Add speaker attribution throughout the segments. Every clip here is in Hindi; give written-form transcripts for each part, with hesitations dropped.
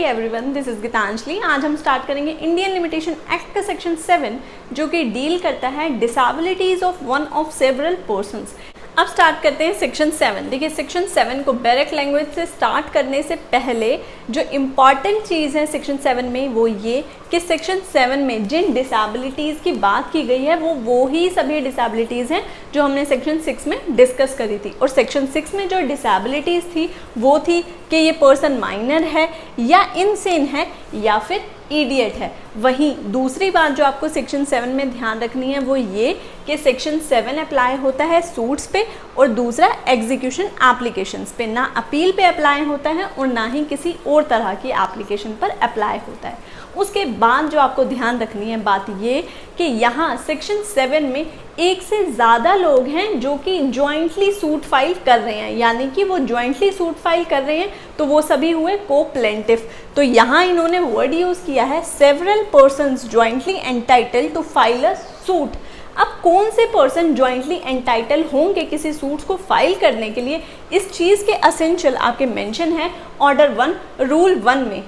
Speaker 1: Everyone, this is Geetanjali. आज हम स्टार्ट करेंगे इंडियन लिमिटेशन एक्ट का सेक्शन 7 जो कि डील करता है disabilities of one of several persons. अब स्टार्ट करते हैं सेक्शन 7। देखिए, सेक्शन 7 को बैरक लैंग्वेज से स्टार्ट करने से पहले जो इम्पॉर्टेंट चीज़ है सेक्शन 7 में वो ये कि सेक्शन 7 में जिन डिसेबिलिटीज़ की बात की गई है वो ही सभी डिसेबिलिटीज़ हैं जो हमने सेक्शन 6 में डिस्कस करी थी। और सेक्शन 6 में जो डिसेबिलिटीज़ थी वो थी कि ये पर्सन माइनर है या इनसेन है या फिर इडियट है। वहीं दूसरी बात जो आपको सेक्शन 7 में ध्यान रखनी है वो ये कि सेक्शन 7 अप्लाई होता है सूट्स पे और दूसरा एग्जीक्यूशन एप्लीकेशंस पे, ना अपील पे अप्लाई होता है और ना ही किसी और तरह की एप्लीकेशन पर अप्लाई होता है। उसके बाद जो आपको ध्यान रखनी है बात ये कि यहाँ सेक्शन 7 में एक से ज़्यादा लोग हैं जो कि जॉइंटली सूट फाइल कर रहे हैं, यानी कि वो जॉइंटली सूट फाइल कर रहे हैं तो वो सभी हुए को प्लेंटिफ। तो यहाँ इन्होंने वर्ड यूज़ किया है several persons jointly entitled to file a suit. अब कौन से पर्सन जॉइंटली एंटाइटल होंगे किसी सूट्स को फाइल करने के लिए, इस चीज़ के असेंशियल आपके मेंशन है ऑर्डर 1 रूल 1 में।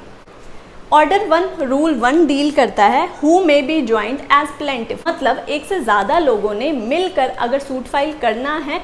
Speaker 1: ऑर्डर 1 रूल 1 डील करता है who may be joint as plaintiff, मतलब एक से ज़्यादा लोगों ने मिलकर अगर सूट फाइल करना है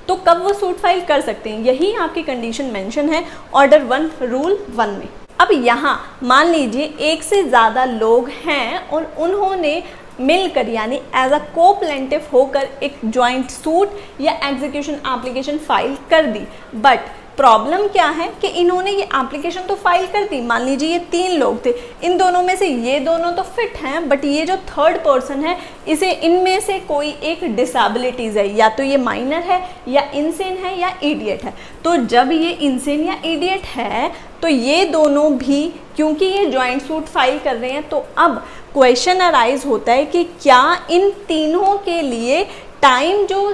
Speaker 1: तो कब वो सूट फाइल कर सकते हैं, यही आपकी कंडीशन मेंशन है ऑर्डर 1 रूल 1 में। अब यहाँ मान लीजिए एक से ज़्यादा लोग हैं और उन्होंने मिलकर यानी एज अ को प्लेंटिफ होकर एक जॉइंट सूट या एग्जीक्यूशन एप्लीकेशन फाइल कर दी। बट प्रॉब्लम क्या है कि इन्होंने ये एप्लीकेशन तो फाइल कर दी, मान लीजिए ये 3 लोग थे, इन दोनों में से ये दोनों तो फिट हैं बट ये जो थर्ड पर्सन है इसे इनमें से कोई एक डिसेबिलिटीज़ है, या तो ये माइनर है या इनसेन है या इडियट है। तो जब ये इनसेन या इडियट है तो ये दोनों भी क्योंकि ये जॉइंट सूट फाइल कर रहे हैं तो अब क्वेश्चन अराइज होता है कि क्या इन तीनों के लिए टाइम जो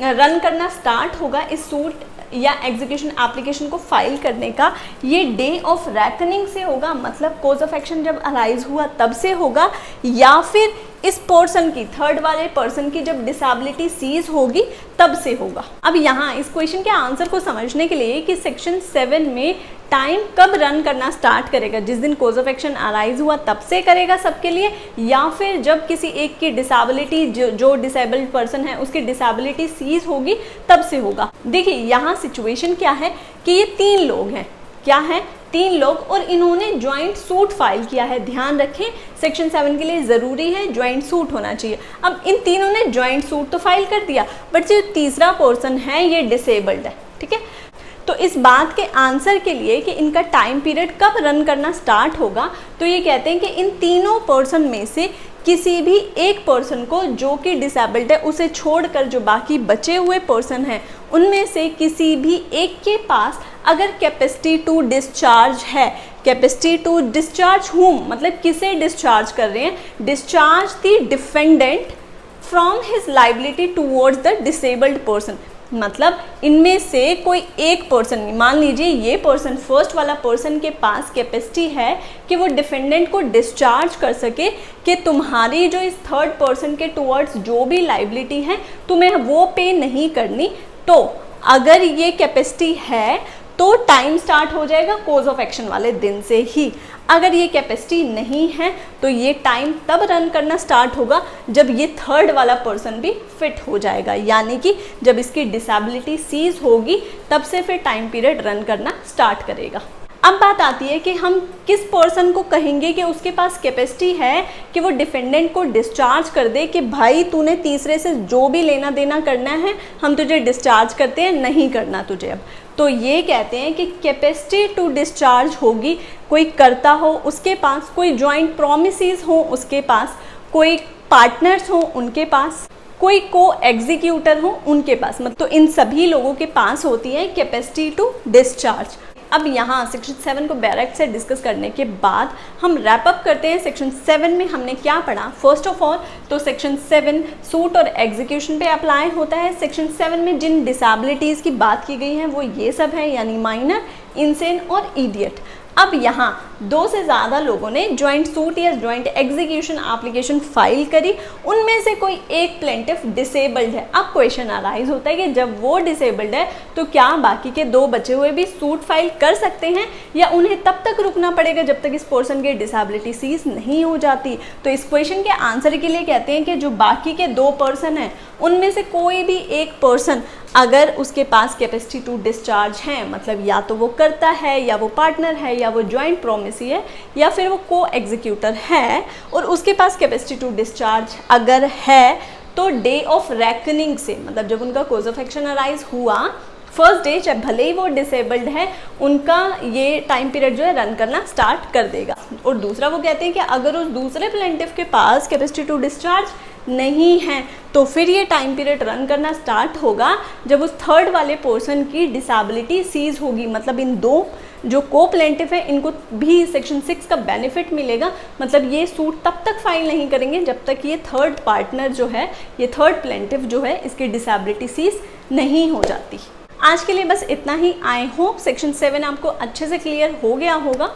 Speaker 1: रन करना स्टार्ट होगा इस सूट या एग्जीक्यूशन एप्लीकेशन को फाइल करने का, ये डे ऑफ रैकनिंग से होगा, मतलब कोज ऑफ एक्शन जब अराइज हुआ तब से होगा, या फिर इस पर्सन की थर्ड वाले पर्सन की जब डिसेबिलिटी सीज होगी तब से होगा। अब यहाँ इस क्वेश्चन के आंसर को समझने के लिए कि सेक्शन 7 में टाइम कब रन करना स्टार्ट करेगा, जिस दिन कोज ऑफ एक्शन अराइज हुआ तब से करेगा सबके लिए, या फिर जब किसी एक की डिसेबिलिटी जो डिसेबल्ड पर्सन है उसकी डिसेबिलिटी सीज होगी तब से होगा। देखिए यहाँ सिचुएशन क्या है कि ये 3 लोग हैं, क्या है 3 लोग, और इन्होंने ज्वाइंट सूट फाइल किया है। ध्यान रखें सेक्शन 7 के लिए ज़रूरी है ज्वाइंट सूट होना चाहिए। अब इन तीनों ने ज्वाइंट सूट तो फाइल कर दिया बट जो तीसरा पर्सन है ये डिसेबल्ड है, ठीक है। तो इस बात के आंसर के लिए कि इनका टाइम पीरियड कब रन करना स्टार्ट होगा, तो ये कहते हैं कि इन तीनों पर्सन में से किसी भी एक पर्सन को जो कि डिसेबल्ड है उसे छोड़कर जो बाकी बचे हुए पर्सन हैं उनमें से किसी भी एक के पास अगर कैपेसिटी टू डिस्चार्ज है, कैपेसिटी टू डिस्चार्ज हुम मतलब किसे डिस्चार्ज कर रहे हैं, discharge the defendant from his liability towards the disabled person, मतलब इनमें से कोई एक पर्सन, मान लीजिए ये पर्सन फर्स्ट वाला पर्सन के पास कैपेसिटी है कि वो डिफेंडेंट को डिस्चार्ज कर सके कि तुम्हारी जो इस थर्ड पर्सन के टुवर्ड्स जो भी लाइबिलिटी है तुम्हें वो पे नहीं करनी। तो अगर ये कैपेसिटी है तो टाइम स्टार्ट हो जाएगा कोज ऑफ एक्शन वाले दिन से ही। अगर ये कैपेसिटी नहीं है तो ये टाइम तब रन करना स्टार्ट होगा जब ये थर्ड वाला पर्सन भी फिट हो जाएगा, यानी कि जब इसकी डिसेबिलिटी सीज होगी तब से फिर टाइम पीरियड रन करना स्टार्ट करेगा। अब बात आती है कि हम किस पर्सन को कहेंगे कि उसके पास कैपेसिटी है कि वो डिफेंडेंट को डिस्चार्ज कर दे कि भाई तूने तीसरे से जो भी लेना देना करना है हम तुझे डिस्चार्ज करते हैं, नहीं करना तुझे अब। तो ये कहते हैं कि कैपेसिटी टू डिस्चार्ज होगी कोई करता हो उसके पास, कोई जॉइंट प्रोमिसेस हो उसके पास, कोई पार्टनर्स हो उनके पास, कोई को एग्जीक्यूटर हो उनके पास, मतलब तो इन सभी लोगों के पास होती है कैपेसिटी टू डिस्चार्ज। अब यहाँ सेक्शन 7 को बैरक से डिस्कस करने के बाद हम रैप अप करते हैं। सेक्शन 7 में हमने क्या पढ़ा, फर्स्ट ऑफ ऑल तो सेक्शन 7 सूट और एग्जीक्यूशन पे अप्लाई होता है। सेक्शन 7 में जिन डिसेबिलिटीज़ की बात की गई है वो ये सब है, यानी माइनर, इनसेन और इडियट। अब यहाँ 2 से ज़्यादा लोगों ने जॉइंट सूट या जॉइंट एग्जीक्यूशन एप्लीकेशन फाइल करी, उनमें से कोई एक प्लेंटिफ डिसेबल्ड है। अब क्वेश्चन अराइज होता है कि जब वो डिसेबल्ड है तो क्या बाकी के 2 बचे हुए भी सूट फाइल कर सकते हैं या उन्हें तब तक रुकना पड़ेगा जब तक इस पर्सन की डिसेबिलिटी सीज नहीं हो जाती। तो इस क्वेश्चन के आंसर के लिए कहते हैं कि जो बाकी के 2 पर्सन हैं उनमें से कोई भी एक पर्सन अगर उसके पास कैपेसिटी टू डिस्चार्ज है, मतलब या तो वो करता है या वो पार्टनर है या वो जॉइंट प्रोमिसी है या फिर वो को एग्जीक्यूटर है और उसके पास कैपेसिटी टू डिस्चार्ज अगर है, तो डे ऑफ रेकनिंग से, मतलब जब उनका कोज ऑफ एक्शन अराइज हुआ फर्स्ट डे, जब भले ही वो डिसेबल्ड है, उनका ये टाइम पीरियड जो है रन करना स्टार्ट कर देगा। और दूसरा वो कहते हैं कि अगर उस दूसरे प्लेंटिफ के पास कैपेसिटी टू डिस्चार्ज नहीं है तो फिर ये टाइम पीरियड रन करना स्टार्ट होगा जब उस थर्ड वाले पर्सन की डिसेबिलिटी सीज होगी। मतलब इन 2 जो को प्लेंटिफ है इनको भी सेक्शन 6 का बेनिफिट मिलेगा, मतलब ये सूट तब तक फाइल नहीं करेंगे जब तक ये थर्ड पार्टनर जो है, ये थर्ड प्लेंटिफ जो है, इसकी डिसेबिलिटी सीज नहीं हो जाती। आज के लिए बस इतना ही। आई होप सेक्शन 7 आपको अच्छे से क्लियर हो गया होगा।